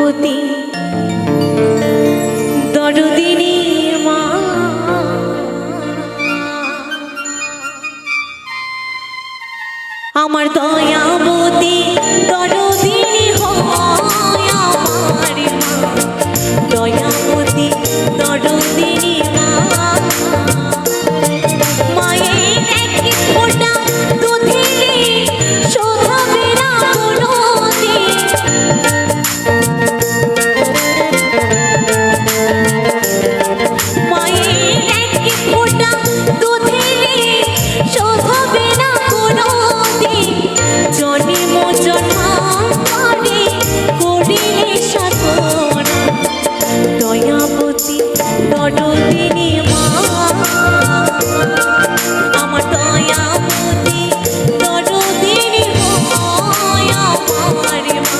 দয়াবতী দরদিনী মা, আমার দয়াবতী দরদিনী হয় আমার মা, দয়াবতী দরদিনী মা। মায়ের এক ফোঁটা দুধেরে শোধাবে না কোনোদিন, মায়ের এক ফোঁটা দুধেরে শোধাবে না কোনোদিন। জন্ম জন্মান্তরে করিলে সাধনা, দয়াবতী দরদিনী মা, আমার দয়াবতী দরদিনী হয় আমার মা,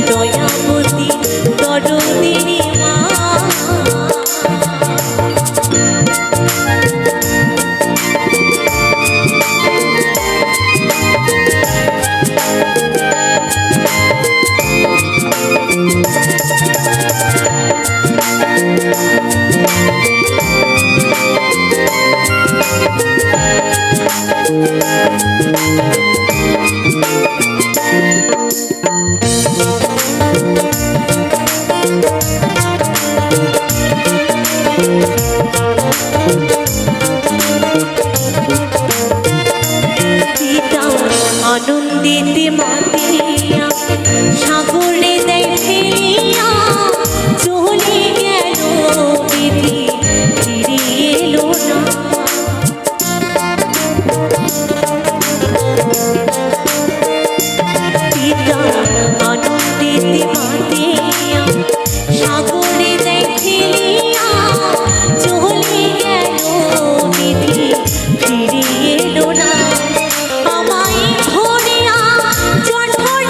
দয়াবতী দরদিনী মা। আনন্দিতে মাতিয়া সাগরে দেখিয়া চলে গেল বিধি, ফিরে এলো না। পিতা আনন্দিতে মাতিয়া সাগরে দেখিয়া চলে গেল বিধি, ফিরে এলো না। আমায় ধরিয়া জঠর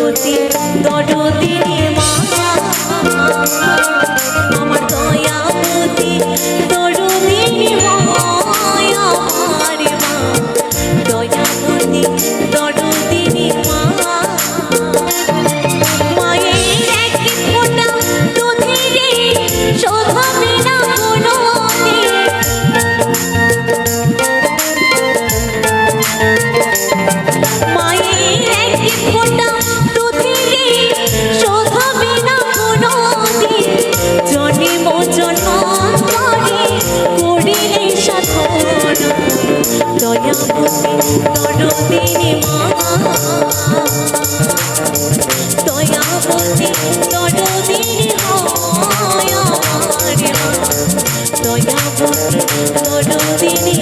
দয়াবতী দরদিনী মা, আমার দয়াবতী দরদিনী মা, আমার মা দয়াবতী দরদিনী মা। মায়ের এক ফোঁটা দুধেরে শোধাবে না কোনোদিন, মায়ের এক ফোঁটা দুধেরে শোধাবে না কোনোদিন, জন্ম জন্মান্তরে করিলে সাধন দয়াবতী দরদিনী মা, দয়াবতী দরদিনী হয় আমার মা, দয়াবতী দরদিনী